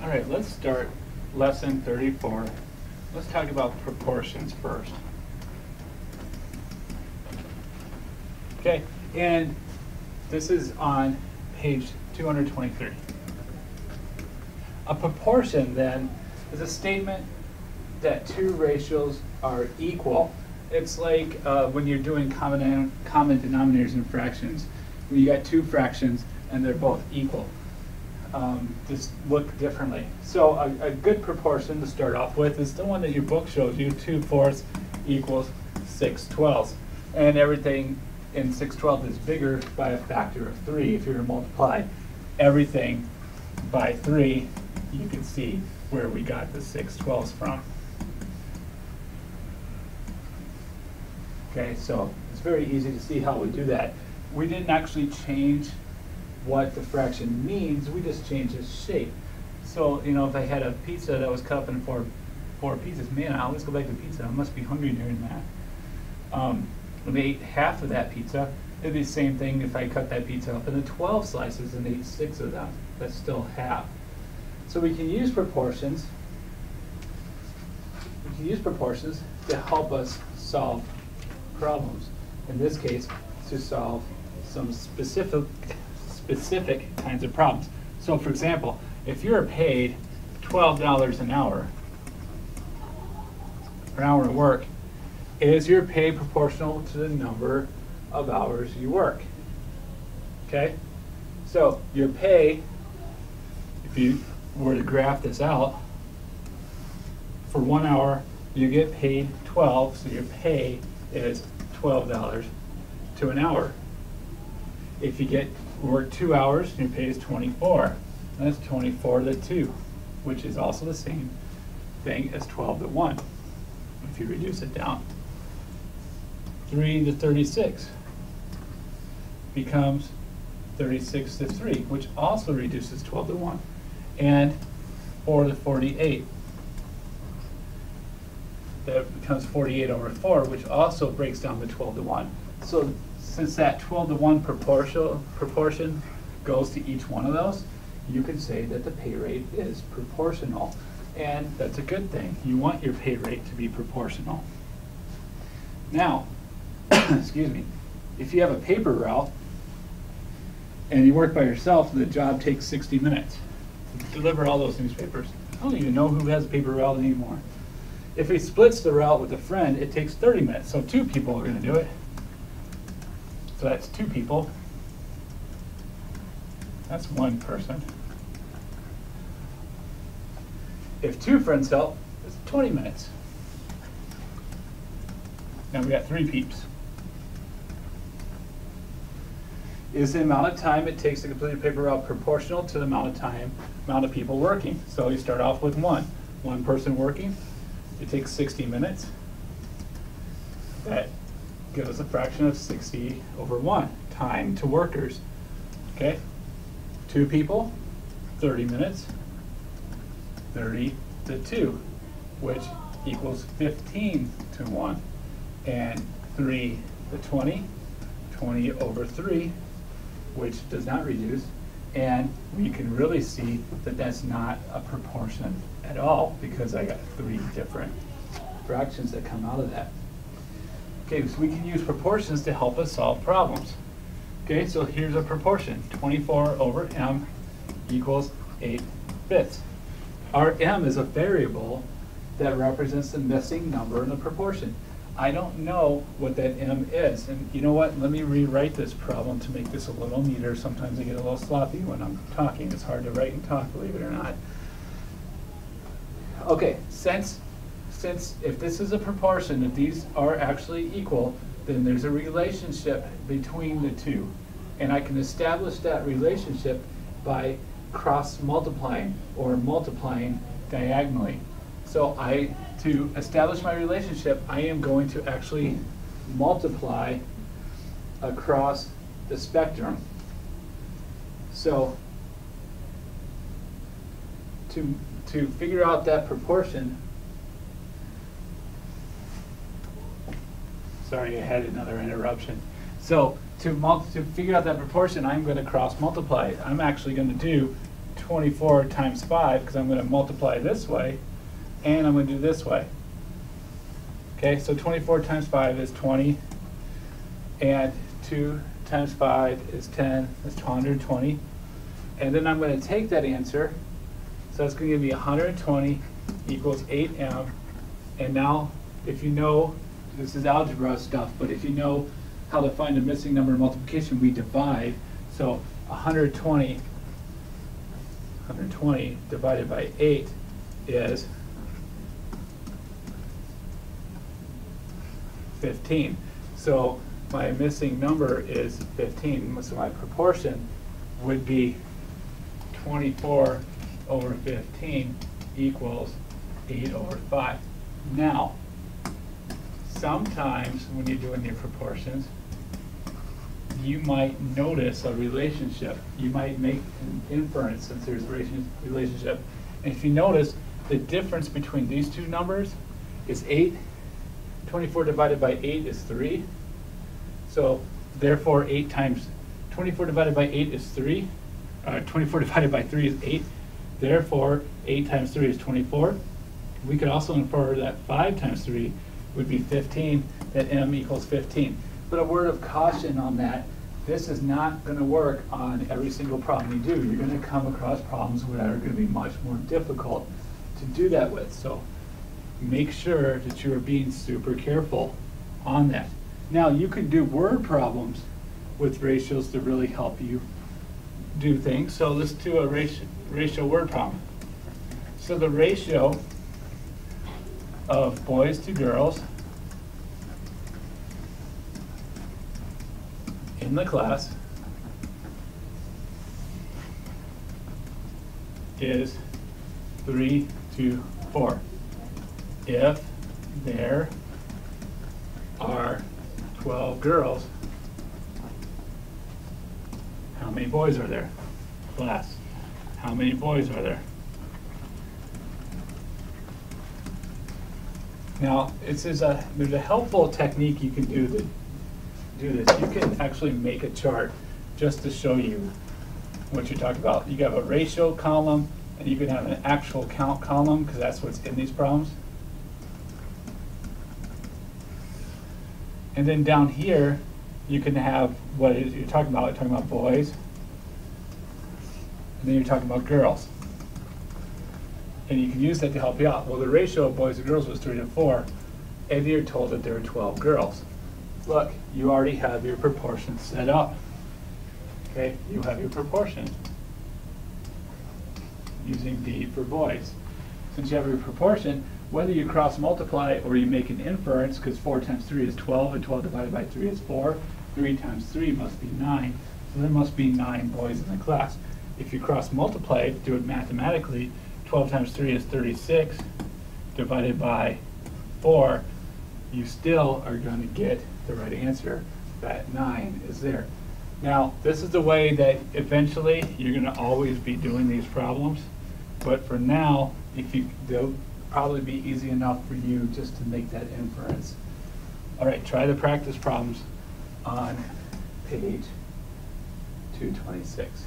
All right, let's start lesson 34. Let's talk about proportions first. Okay, and this is on page 223. A proportion, then, is a statement that two ratios are equal. It's like when you're doing common denominators and fractions. When you got two fractions and they're both equal. Just look differently. So a good proportion to start off with is the one that your book shows you, 2/4 equals 6/12. And everything in 6/12 is bigger by a factor of 3. If you were to multiply everything by 3, you can see where we got the 6/12 from. Okay, so it's very easy to see how we do that. We didn't actually change what the fraction means, we just changed its shape. So, you know, if I had a pizza that was cut up in four pieces, man, I always go back to pizza. I must be hungry during that. If I ate half of that pizza, it'd be the same thing if I cut that pizza up into 12 slices and ate 6 of them. That's still half. So we can use proportions. We can use proportions to help us solve problems. In this case, to solve some specific kinds of problems. So for example, if you're paid $12 an hour per hour of work, is your pay proportional to the number of hours you work? Okay? So your pay, if you were to graph this out, for 1 hour you get paid 12, so your pay is $12 to an hour. If you work 2 hours, your pay is 24. And that's 24 to 2, which is also the same thing as 12 to 1, if you reduce it down. 3 to 36 becomes 36 to 3, which also reduces 12 to 1. And 4 to 48. That becomes 48 over 4, which also breaks down to 12 to 1. So since that 12 to 1 proportion goes to each one of those, you can say that the pay rate is proportional. And that's a good thing. You want your pay rate to be proportional. Now, excuse me, if you have a paper route and you work by yourself, the job takes 60 minutes to deliver all those newspapers. I don't even know who has a paper route anymore. If he splits the route with a friend, it takes 30 minutes. So 2 people are going to do it. So that's 2 people. That's 1 person. If 2 friends help, it's 20 minutes. Now we got 3 peeps. Is the amount of time it takes to complete a paper route proportional to the amount of people working? So you start off with 1 person working. It takes 60 minutes. That gives us a fraction of 60 over 1, time to workers. Okay? 2 people, 30 minutes, 30 to 2, which equals 15 to 1. And 3 to 20, 20 over 3, which does not reduce. And we can really see that that's not a proportion at all, because I got 3 different fractions that come out of that. Okay, so we can use proportions to help us solve problems. Okay, so here's a proportion. 24 over m equals 8/5. Our m is a variable that represents the missing number in the proportion. I don't know what that m is. And you know what? Let me rewrite this problem to make this a little neater. Sometimes I get a little sloppy when I'm talking. It's hard to write and talk, believe it or not. Okay, since if this is a proportion, if these are actually equal, then there's a relationship between the two. And I can establish that relationship by cross-multiplying or multiplying diagonally. So to establish my relationship, I am going to actually multiply across the spectrum. So to figure out that proportion, sorry, I had another interruption. So to figure out that proportion, I'm going to cross multiply. I'm actually going to do 24 times 5 because I'm going to multiply this way and I'm going to do this way. Okay, so 24 times 5 is 20 and 2 times 5 is 10, that's 120. And then I'm going to take that answer, so that's going to give me 120 equals 8m. And now, if you know, this is algebra stuff, but if you know how to find a missing number in multiplication, we divide. So 120 divided by 8 is 15. So my missing number is 15. So my proportion would be 24 over 15 equals 8 over 5. Now, sometimes when you're doing your proportions, you might notice a relationship. You might make an inference since there's a relationship. And if you notice, the difference between these two numbers is 8. 24 divided by 8 is 3. So therefore 8 times 24 divided by 8 is 3. 24 divided by 3 is 8. Therefore 8 times 3 is 24. We could also infer that 5 times 3 would be 15, that m equals 15. But a word of caution on that, this is not going to work on every single problem you do. You're going to come across problems that are going to be much more difficult to do that with. So make sure that you are being super careful on that. Now, you can do word problems with ratios to really help you do things. So let's do a ratio word problem. So the ratio of boys to girls in the class is 3 to 4. If there are 12 girls, how many boys are there? Class, how many boys are there? Now, there's a helpful technique you can do to do this. You can actually make a chart just to show you what you're talking about. You can have a ratio column, and you can have an actual count column, because that's what's in these problems. And then down here, you can have what it is you're talking about. You're talking about boys, and then you're talking about girls. And you can use that to help you out. Well, the ratio of boys and girls was 3 to 4, and you're told that there are 12 girls. Look, you already have your proportions set up. Okay, you have your proportion using D for boys. Since you have your proportion, whether you cross multiply or you make an inference, because 4 times 3 is 12, and 12 divided by 3 is 4, 3 times 3 must be 9, so there must be 9 boys in the class. If you cross multiply, do it mathematically, 12 times 3 is 36, divided by 4, you still are going to get the right answer. That 9 is there. Now, this is the way that eventually you're going to always be doing these problems, but for now, they'll probably be easy enough for you just to make that inference. All right, try the practice problems on page 226.